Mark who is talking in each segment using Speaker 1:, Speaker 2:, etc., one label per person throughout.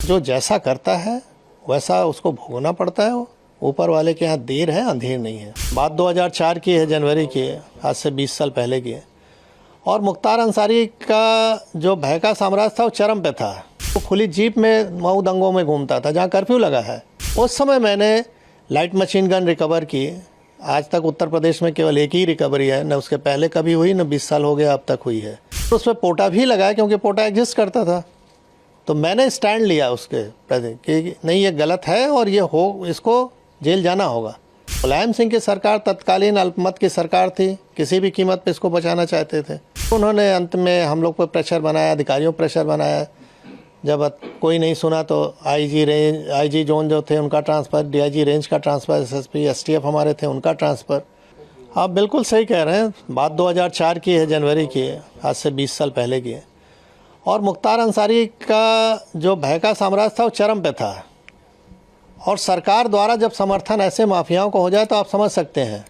Speaker 1: जो जैसा करता है वैसा उसको भोगना पड़ता है। ऊपर वाले के यहाँ देर है अंधेर नहीं है। बात 2004 की है, जनवरी की है, आज से 20 साल पहले की है। और मुख्तार अंसारी का जो भय का साम्राज्य था वो चरम पे था। वो खुली जीप में मऊ दंगों में घूमता था जहाँ कर्फ्यू लगा है। उस समय मैंने लाइट मशीन गन रिकवर की। आज तक उत्तर प्रदेश में केवल एक ही रिकवरी है, न उसके पहले कभी हुई, न 20 साल हो गया अब तक हुई है। तो उसमें पोटा भी लगाया क्योंकि पोटा एग्जिस्ट करता था। तो मैंने स्टैंड लिया उसके प्रति कि नहीं, ये गलत है और ये हो, इसको जेल जाना होगा। मुलायम सिंह की सरकार तत्कालीन अल्पमत की सरकार थी, किसी भी कीमत पे इसको बचाना चाहते थे। उन्होंने अंत में हम लोग पर प्रेशर बनाया, अधिकारियों पर प्रेशर बनाया। जब कोई नहीं सुना तो आईजी जोन जो थे उनका ट्रांसफ़र, डीआईजी रेंज का ट्रांसफ़र, एसएसपी एसटीएफ हमारे थे उनका ट्रांसफ़र। आप बिल्कुल सही कह रहे हैं। बात 2004 की है, जनवरी की है, आज से 20 साल पहले की है। और मुख्तार अंसारी का जो भय का साम्राज्य था वो चरम पे था। और सरकार द्वारा जब समर्थन ऐसे माफियाओं को हो जाए तो आप समझ सकते हैं।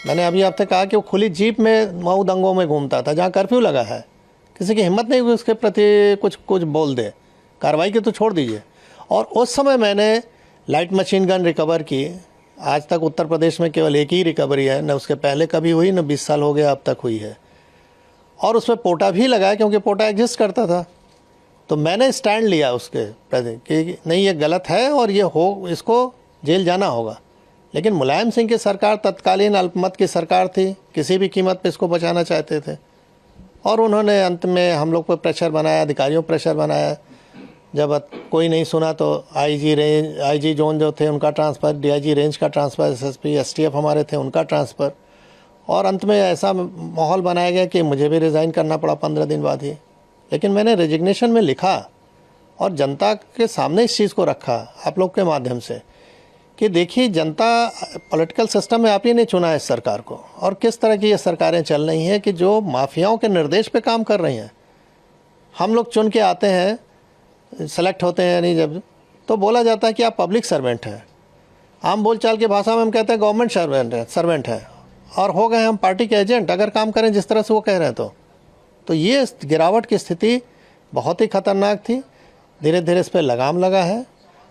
Speaker 1: मैंने अभी आपसे कहा कि वो खुली जीप में मऊ दंगों में घूमता था जहाँ कर्फ्यू लगा है। किसी की हिम्मत नहीं हुई उसके प्रति कुछ बोल दे, कार्रवाई की तो छोड़ दीजिए। और उस समय मैंने लाइट मशीन गन रिकवर की। आज तक उत्तर प्रदेश में केवल एक ही रिकवरी है, न उसके पहले कभी हुई, न 20 साल हो गया अब तक हुई है। और उसमें पोटा भी लगाया क्योंकि पोटा एग्जिस्ट करता था। तो मैंने स्टैंड लिया उसके प्रति कि नहीं, ये गलत है और ये हो, इसको जेल जाना होगा। लेकिन मुलायम सिंह की सरकार तत्कालीन अल्पमत की सरकार थी, किसी भी कीमत पे इसको बचाना चाहते थे। और उन्होंने अंत में हम लोग पर प्रेशर बनाया, अधिकारियों पर प्रेशर बनाया। जब कोई नहीं सुना तो आईजी जोन जो थे उनका ट्रांसफ़र, डीआईजी रेंज का ट्रांसफ़र, एसएसपी एसटीएफ हमारे थे उनका ट्रांसफ़र। और अंत में ऐसा माहौल बनाया गया कि मुझे भी रिज़ाइन करना पड़ा 15 दिन बाद ही। लेकिन मैंने रेजिग्नेशन में लिखा और जनता के सामने इस चीज़ को रखा आप लोग के माध्यम से कि देखिए, जनता पॉलिटिकल सिस्टम में आप ही ने चुना है इस सरकार को। और किस तरह की ये सरकारें चल रही हैं कि जो माफियाओं के निर्देश पे काम कर रही हैं। हम लोग चुन के आते हैं, सेलेक्ट होते हैं, नहीं जब तो बोला जाता है कि आप पब्लिक सर्वेंट हैं। आम बोलचाल की भाषा में हम कहते हैं गवर्नमेंट सर्वेंट है और हो गए हम पार्टी के एजेंट अगर काम करें जिस तरह से वो कह रहे हैं। तो ये गिरावट की स्थिति बहुत ही खतरनाक थी। धीरे धीरे इस पर लगाम लगा है।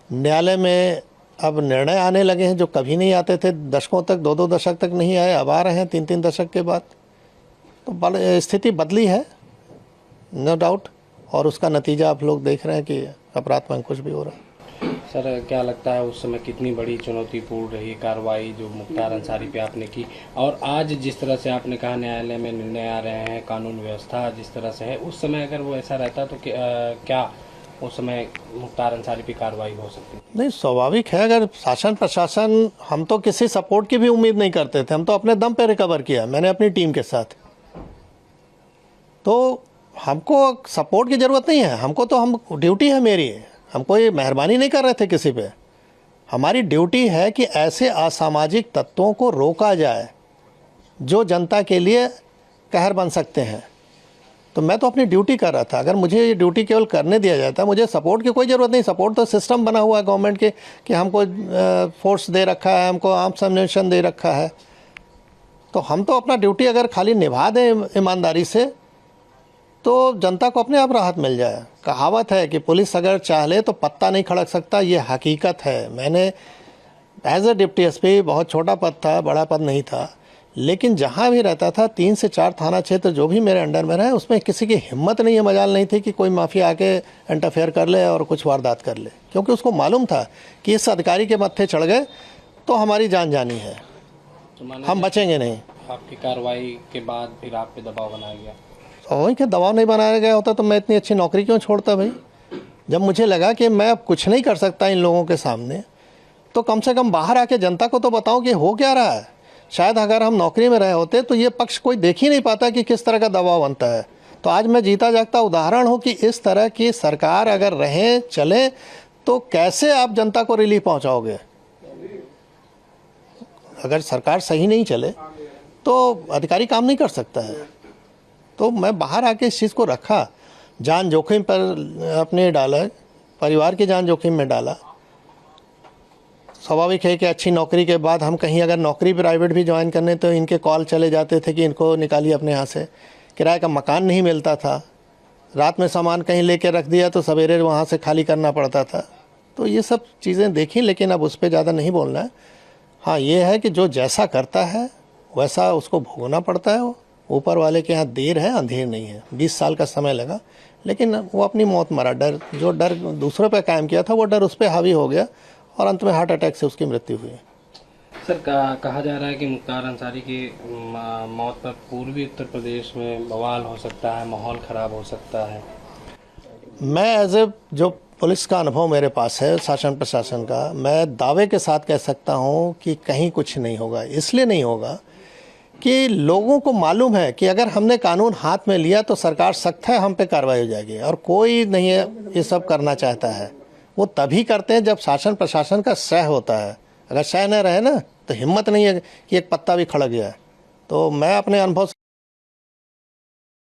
Speaker 1: न्यायालय में अब निर्णय आने लगे हैं जो कभी नहीं आते थे, दशकों तक, 2-2 दशक तक नहीं आए, अब आ रहे हैं 3-3 दशक के बाद। तो स्थिति बदली है नो डाउट। और उसका नतीजा आप लोग देख रहे हैं कि अपराध में कुछ भी हो रहा है।
Speaker 2: सर, क्या लगता है उस समय कितनी बड़ी चुनौतीपूर्ण रही कार्रवाई जो मुख्तार अंसारी पे आपने की, और आज जिस तरह से आपने कहा न्यायालय में निर्णय आ रहे हैं, कानून व्यवस्था जिस तरह से है, उस समय अगर वो ऐसा रहता तो क्या उस समय मुख्तार अंसारी पे कार्रवाई हो सकती?
Speaker 1: नहीं, स्वाभाविक है। अगर शासन प्रशासन, हम तो किसी सपोर्ट की भी उम्मीद नहीं करते थे, हम तो अपने दम पे रिकवर किया मैंने अपनी टीम के साथ। तो हमको सपोर्ट की ज़रूरत नहीं है, हमको तो हम ड्यूटी है मेरी, हम कोई मेहरबानी नहीं कर रहे थे किसी पे। हमारी ड्यूटी है कि ऐसे असामाजिक तत्वों को रोका जाए जो जनता के लिए कहर बन सकते हैं। तो मैं तो अपनी ड्यूटी कर रहा था। अगर मुझे ये ड्यूटी केवल करने दिया जाता, मुझे सपोर्ट की कोई ज़रूरत नहीं। सपोर्ट तो सिस्टम बना हुआ है गवर्नमेंट के कि हमको फोर्स दे रखा है, हमको आर्म्स एम्युनिशन दे रखा है। तो हम तो अपना ड्यूटी अगर खाली निभा दें ईमानदारी से तो जनता को अपने आप राहत मिल जाए। कहावत है कि पुलिस अगर चाह ले तो पत्ता नहीं खड़क सकता, ये हकीकत है। मैंने एज ए डिप्टी एसपी, बहुत छोटा पद था, बड़ा पद नहीं था, लेकिन जहाँ भी रहता था 3 से 4 थाना क्षेत्र जो भी मेरे अंडर में रहे, उसमें किसी की हिम्मत नहीं है, मजाल नहीं थी कि कोई माफिया आके इंटरफेयर कर ले और कुछ वारदात कर ले। क्योंकि उसको मालूम था कि इस अधिकारी के मत्थे चढ़ गए तो हमारी जान जानी है, हम बचेंगे नहीं।
Speaker 2: आपकी कार्रवाई के बाद फिर आप पे दबाव बनाया गया?
Speaker 1: वही कि दबाव नहीं बनाया गया होता तो मैं इतनी अच्छी नौकरी क्यों छोड़ता भाई। जब मुझे लगा कि मैं अब कुछ नहीं कर सकता इन लोगों के सामने, तो कम से कम बाहर आके जनता को तो बताऊं कि हो क्या रहा है। शायद अगर हम नौकरी में रहे होते तो ये पक्ष कोई देख ही नहीं पाता कि किस तरह का दबाव बनता है। तो आज मैं जीता जागता उदाहरण हूँ कि इस तरह की सरकार अगर रहे चले तो कैसे आप जनता को रिलीफ पहुँचाओगे। अगर सरकार सही नहीं चले तो अधिकारी काम नहीं कर सकता है। तो मैं बाहर आके इस चीज़ को रखा, जान जोखिम पर अपने डाला, परिवार की जान जोखिम में डाला। स्वाभाविक है कि अच्छी नौकरी के बाद हम कहीं अगर नौकरी प्राइवेट भी ज्वाइन करने तो इनके कॉल चले जाते थे कि इनको निकालिए अपने यहाँ से। किराए का मकान नहीं मिलता था, रात में सामान कहीं लेके रख दिया तो सवेरे वहाँ से खाली करना पड़ता था। तो ये सब चीज़ें देखी, लेकिन अब उस पर ज़्यादा नहीं बोलना है। हाँ, ये है कि जो जैसा करता है वैसा उसको भोगना पड़ता है। ऊपर वाले के यहाँ देर है अंधेर नहीं है। 20 साल का समय लगा, लेकिन वो अपनी मौत मरा। जो डर दूसरों पे कायम किया था वो डर उस पर हावी हो गया और अंत में हार्ट अटैक से उसकी मृत्यु हुई।
Speaker 2: सर, कहा जा रहा है कि मुख्तार अंसारी की मौत पर पूर्वी उत्तर प्रदेश में बवाल हो सकता है, माहौल ख़राब हो सकता है।
Speaker 1: मैं एज ए जो पुलिस का अनुभव मेरे पास है, शासन प्रशासन का, मैं दावे के साथ कह सकता हूं कि कहीं कुछ नहीं होगा। इसलिए नहीं होगा कि लोगों को मालूम है कि अगर हमने कानून हाथ में लिया तो सरकार सख्त है, हम पे कार्रवाई हो जाएगी। और कोई नहीं है ये सब करना चाहता है। वो तभी करते हैं जब शासन प्रशासन का सह होता है। अगर सह न रहे ना तो हिम्मत नहीं है कि एक पत्ता भी खड़क गया है। तो मैं अपने अनुभव